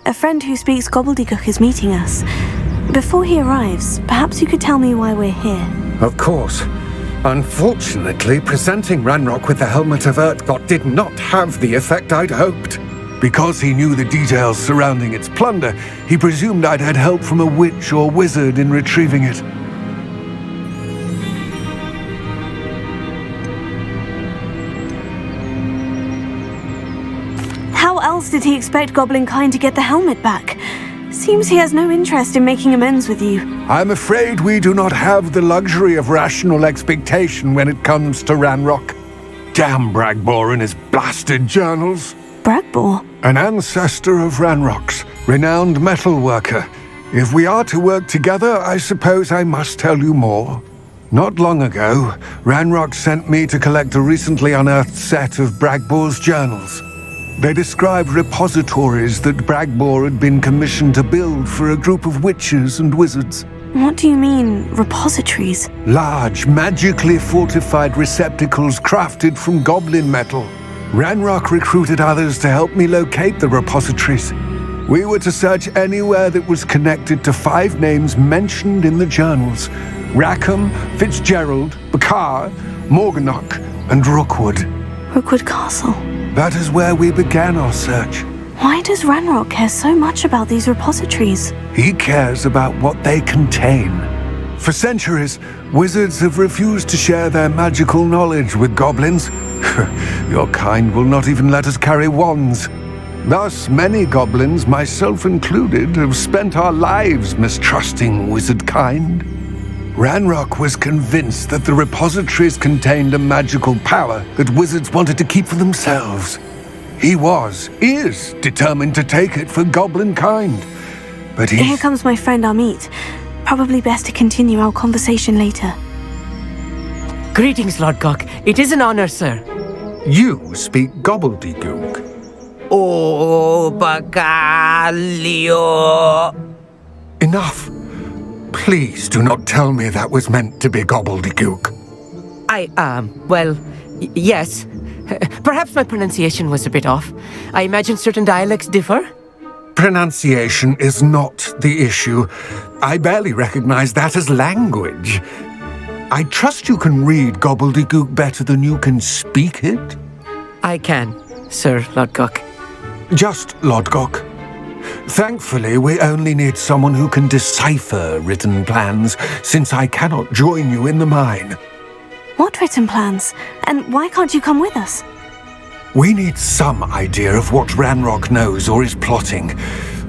A friend who speaks gobbledygook is meeting us. Before he arrives, perhaps you could tell me why we're here. Of course. Unfortunately, presenting Ranrok with the Helmet of Urtkot did not have the effect I'd hoped. Because he knew the details surrounding its plunder, he presumed I'd had help from a witch or wizard in retrieving it. How else did he expect Goblinkind to get the helmet back? Seems he has no interest in making amends with you. I'm afraid we do not have the luxury of rational expectation when it comes to Ranrok. Damn Bragbor and his blasted journals. Bragbor? An ancestor of Ranrok's, renowned metalworker. If we are to work together, I suppose I must tell you more. Not long ago, Ranrok sent me to collect a recently unearthed set of Bragbor's journals. They described repositories that Bragbor had been commissioned to build for a group of witches and wizards. What do you mean, repositories? Large, magically fortified receptacles crafted from goblin metal. Ranrok recruited others to help me locate the repositories. We were to search anywhere that was connected to 5 names mentioned in the journals: Rackham, Fitzgerald, Bakar, Morganach, and Rookwood. Rookwood Castle. That is where we began our search. Why does Ranrok care so much about these repositories? He cares about what they contain. For centuries, wizards have refused to share their magical knowledge with goblins. Your kind will not even let us carry wands. Thus, many goblins, myself included, have spent our lives mistrusting wizard kind. Ranrok was convinced that the repositories contained a magical power that wizards wanted to keep for themselves. He is determined to take it for goblin kind. But Here comes my friend Amit. Probably best to continue our conversation later. Greetings, Lord Cock. It is an honor, sir. You speak gobbledygook. Oh, Bacalio. Enough. Please do not tell me that was meant to be gobbledygook. Well, yes. Perhaps my pronunciation was a bit off. I imagine certain dialects differ. Pronunciation is not the issue. I barely recognize that as language. I trust you can read gobbledygook better than you can speak it? I can, Sir Lodgok. Just Lodgok. Thankfully, we only need someone who can decipher written plans, since I cannot join you in the mine. What written plans? And why can't you come with us? We need some idea of what Ranrok knows or is plotting.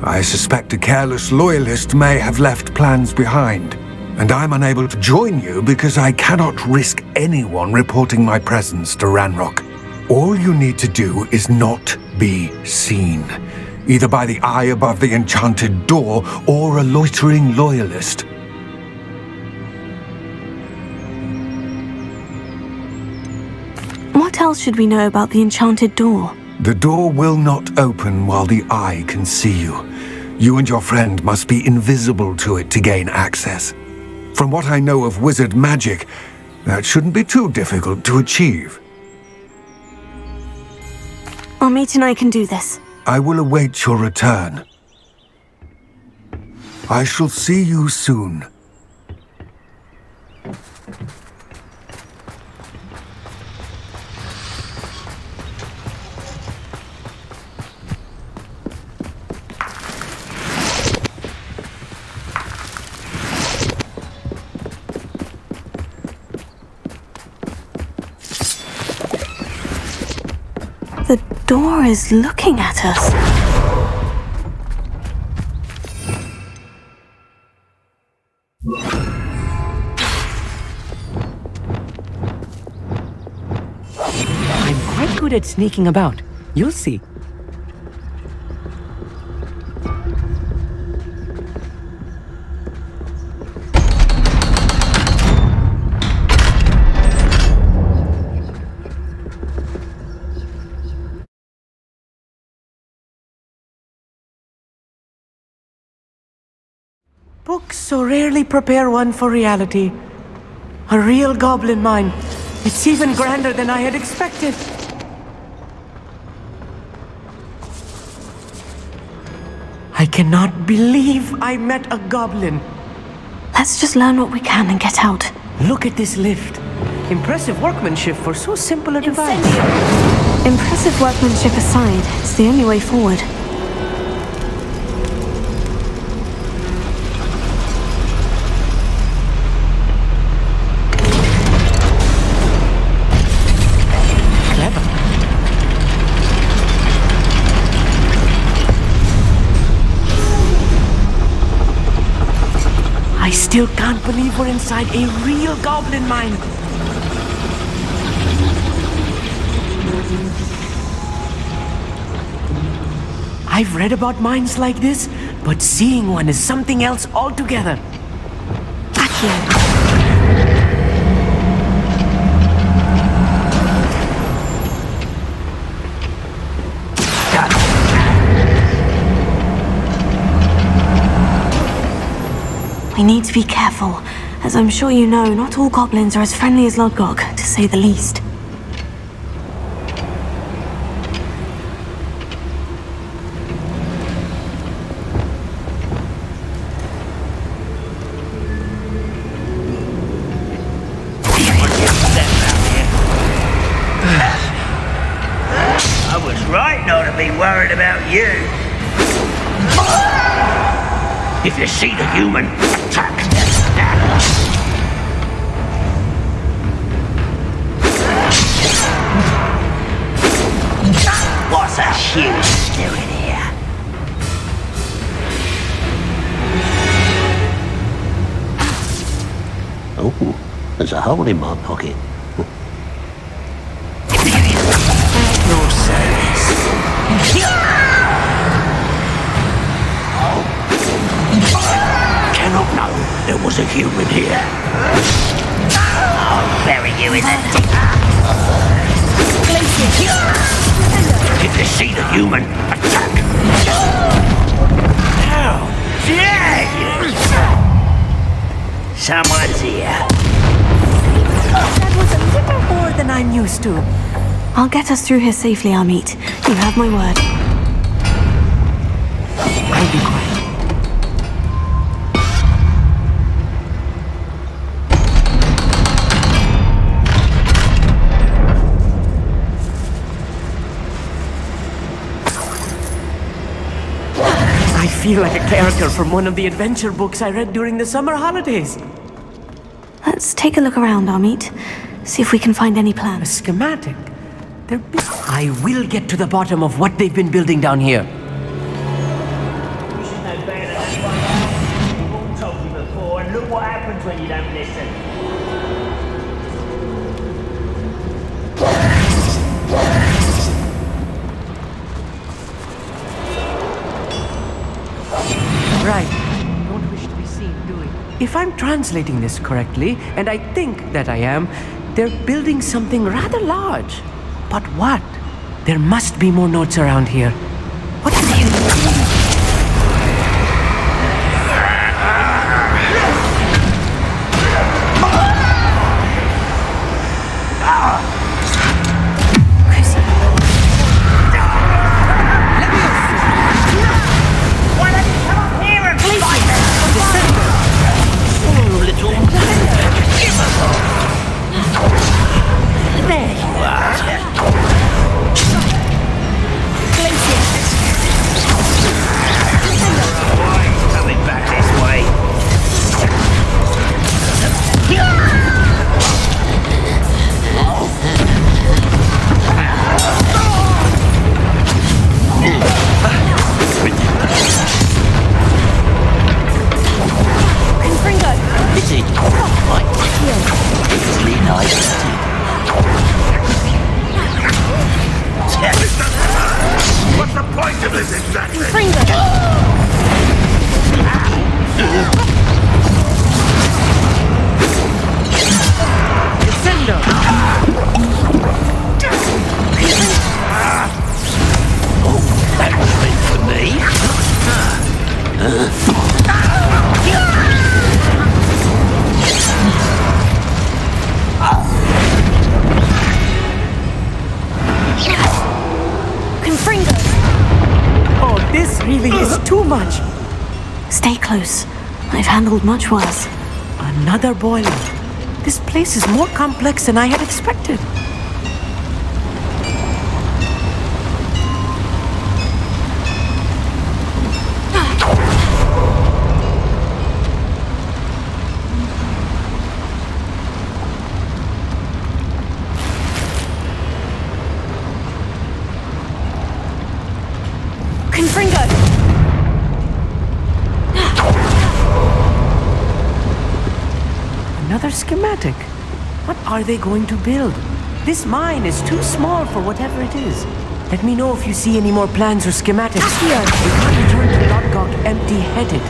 I suspect a careless loyalist may have left plans behind. And I'm unable to join you because I cannot risk anyone reporting my presence to Ranrok. All you need to do is not be seen, either by the eye above the enchanted door or a loitering loyalist. What else should we know about the enchanted door? The door will not open while the eye can see you. You and your friend must be invisible to it to gain access. From what I know of wizard magic, that shouldn't be too difficult to achieve. Amit and I can do this. I will await your return. I shall see you soon. The door is looking at us. I'm quite good at sneaking about. You'll see. Books so rarely prepare one for reality. A real goblin mine. It's even grander than I had expected. I cannot believe I met a goblin. Let's just learn what we can and get out. Look at this lift. Impressive workmanship for so simple a device. Impressive workmanship aside, it's the only way forward. Clever. I still can't believe we're inside a real goblin mine. I've read about mines like this, but seeing one is something else altogether. We need to be careful. As I'm sure you know, not all goblins are as friendly as Lodgok, to say the least. I was right not to be worried about you. If you see the human, attack. What's a huge doing here? Oh, there's a hole in my pocket. No service. Cannot know there was a human here. I'll bury you in the deep. If you see the human, attack. How dare you! Someone's here. That was a little more than I'm used to. I'll get us through here safely, Amit. You have my word. I'll be quiet. I feel like a character from one of the adventure books I read during the summer holidays. Let's take a look around, Amit. See if we can find any A plans. schematic. I will get to the bottom of what they've been building down here. You should know better than that. We've all told you before, and look what happens when you don't listen. Right. Don't wish to be seen doing. If I'm translating this correctly, and I think that I am, they're building something rather large. But what? There must be more notes around here. What do you mean? What's the point of this exactly? Oh, that was meant for me. Oh, this really is is too much. Stay close. I've handled much worse. Another boiler. This place is more complex than I had expected. Confringo! Another schematic. What are they going to build? This mine is too small for whatever it is. Let me know if you see any more plans or schematics. Here. We can't return to Lodgok empty-headed.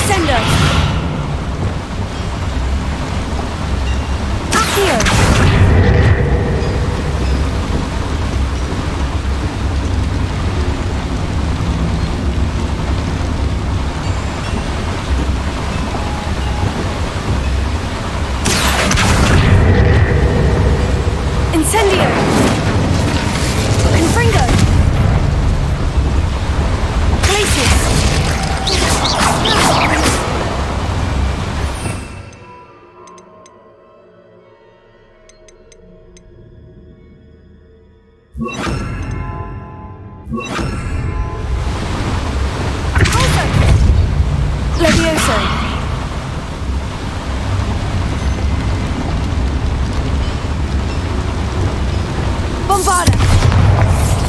Sendo! Here! Incendio! Confringo! Glacius! Levioso! Bombarda!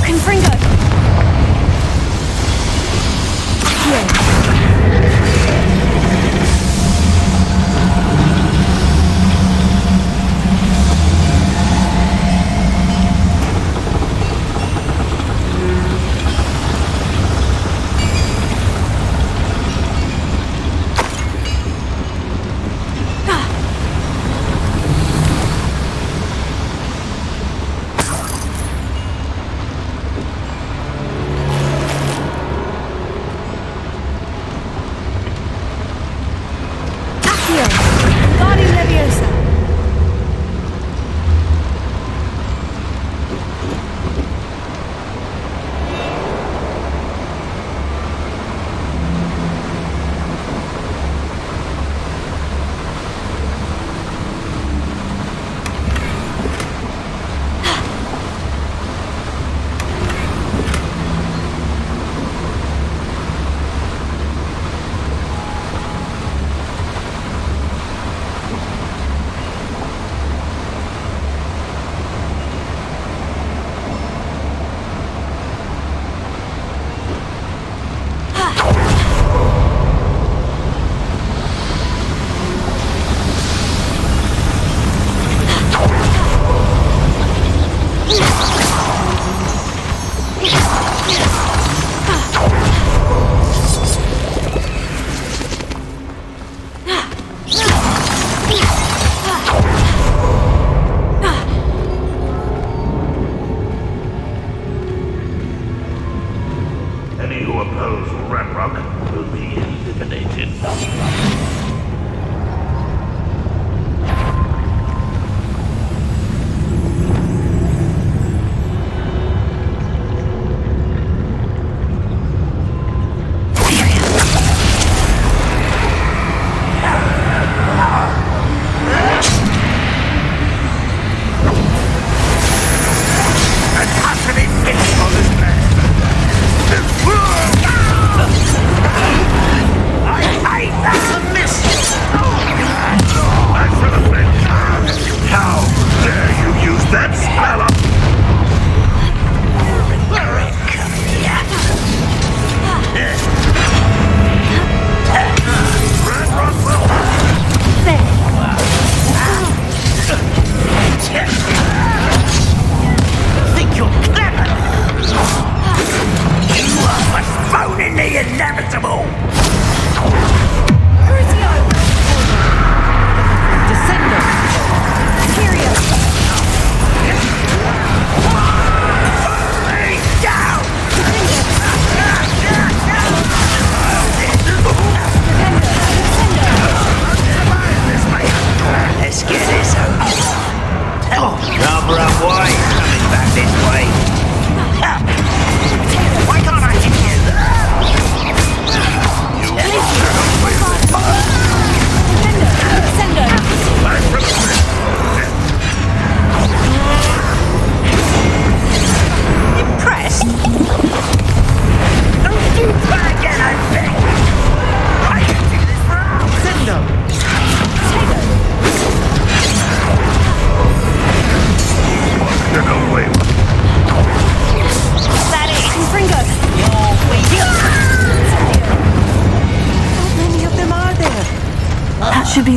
Confringo! Accio!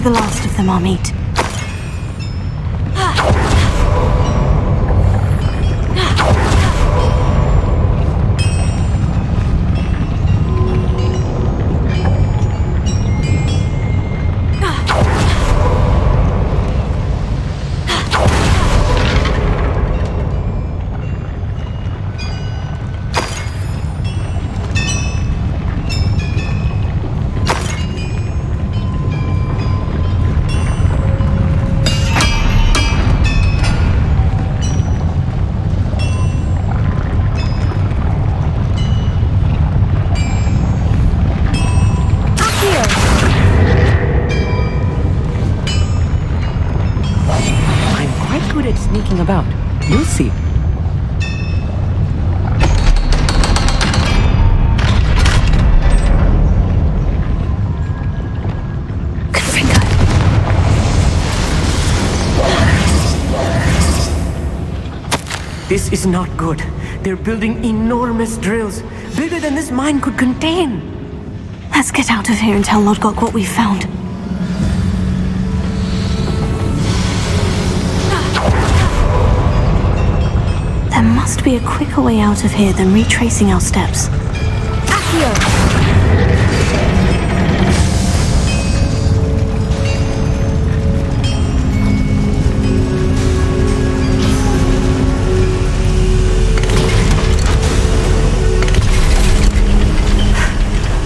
the last of them, Amit. Sneaking about. You'll see. Good finger. This is not good. They're building enormous drills, bigger than this mine could contain. Let's get out of here and tell Lodgok what we found. There must be a quicker way out of here than retracing our steps. Accio!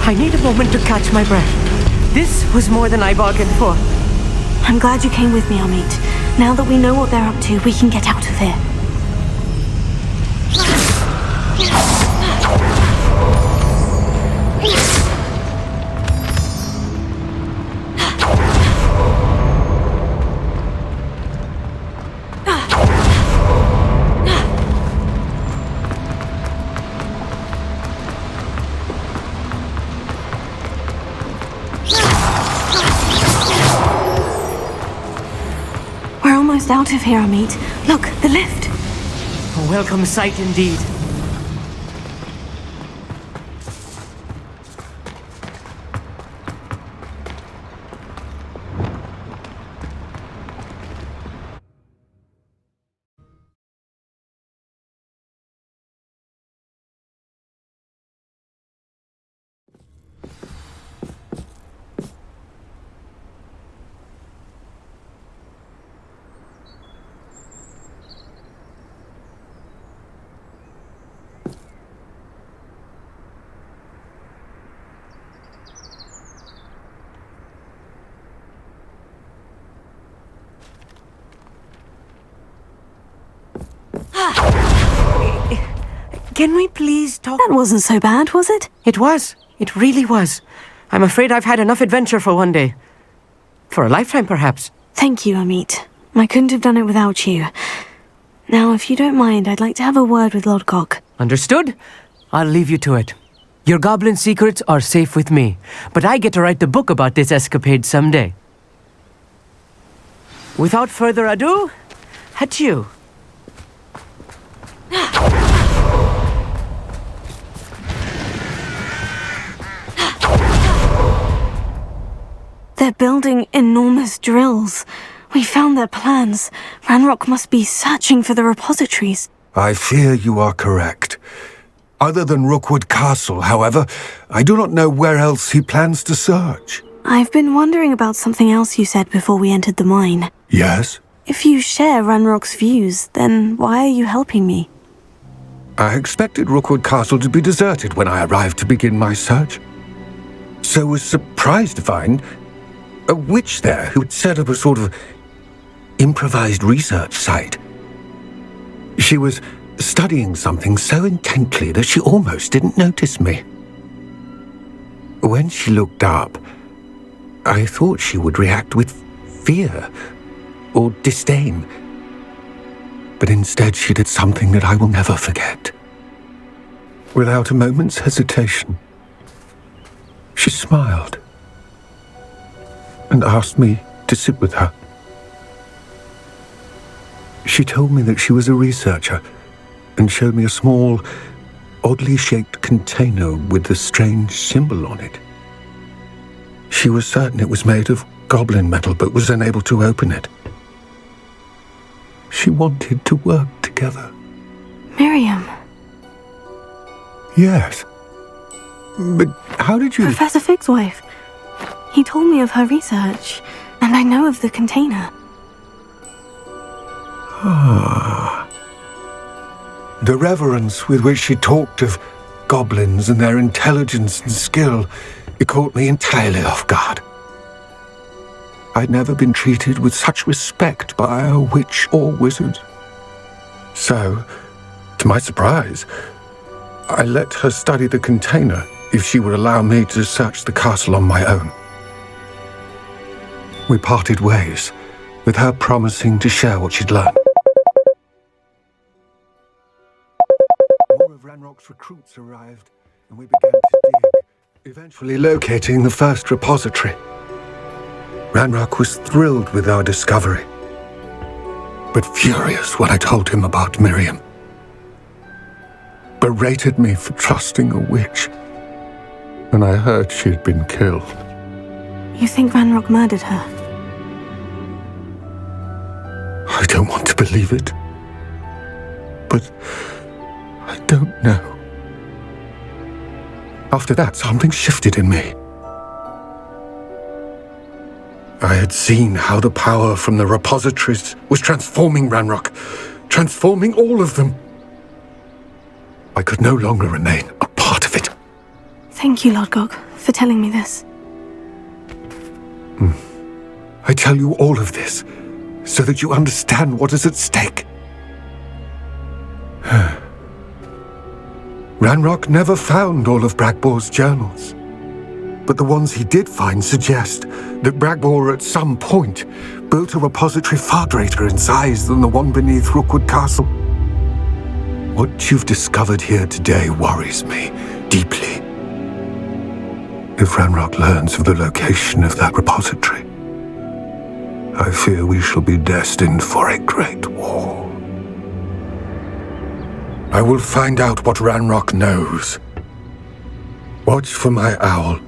I need a moment to catch my breath. This was more than I bargained for. I'm glad you came with me, Amit. Now that we know what they're up to, we can get out of here. We're almost out of here, Amit. Look, the lift. A welcome sight indeed. Can we please talk? That wasn't so bad, was it? It was. It really was. I'm afraid I've had enough adventure for one day. For a lifetime, perhaps. Thank you, Amit. I couldn't have done it without you. Now, if you don't mind, I'd like to have a word with Lodgok. Understood? I'll leave you to it. Your goblin secrets are safe with me, but I get to write the book about this escapade someday. Without further ado, adieu. They're building enormous drills. We found their plans. Ranrok must be searching for the repositories. I fear you are correct. Other than Rookwood Castle, however, I do not know where else he plans to search. I've been wondering about something else you said before we entered the mine. Yes? If you share Ranrock's views, then why are you helping me? I expected Rookwood Castle to be deserted when I arrived to begin my search. So was surprised to find a witch there who had set up a sort of improvised research site. She was studying something so intently that she almost didn't notice me. When she looked up, I thought she would react with fear or disdain. But instead she did something that I will never forget. Without a moment's hesitation, she smiled and asked me to sit with her. She told me that she was a researcher and showed me a small, oddly shaped container with a strange symbol on it. She was certain it was made of goblin metal but was unable to open it. She wanted to work together. Miriam. Yes. But how did you... Professor Fig's wife. He told me of her research, and I know of the container. Ah. The reverence with which she talked of goblins and their intelligence and skill, it caught me entirely off guard. I'd never been treated with such respect by a witch or wizard. So, to my surprise, I let her study the container if she would allow me to search the castle on my own. We parted ways, with her promising to share what she'd learned. More of Ranrock's recruits arrived, and we began to dig, eventually locating the first repository. Ranrok was thrilled with our discovery, but furious when I told him about Miriam. Berated me for trusting a witch, and I heard she had been killed. You think Ranrok murdered her? I don't want to believe it, but I don't know. After that, something shifted in me. I had seen how the power from the repositories was transforming Ranrok, transforming all of them. I could no longer remain a part of it. Thank you, Lord Gog, for telling me this. I tell you all of this so that you understand what is at stake. Ranrok never found all of Bragbor's journals, but the ones he did find suggest that Bragbor at some point built a repository far greater in size than the one beneath Rookwood Castle. What you've discovered here today worries me deeply. If Ranrok learns of the location of that repository, I fear we shall be destined for a great war. I will find out what Ranrok knows. Watch for my owl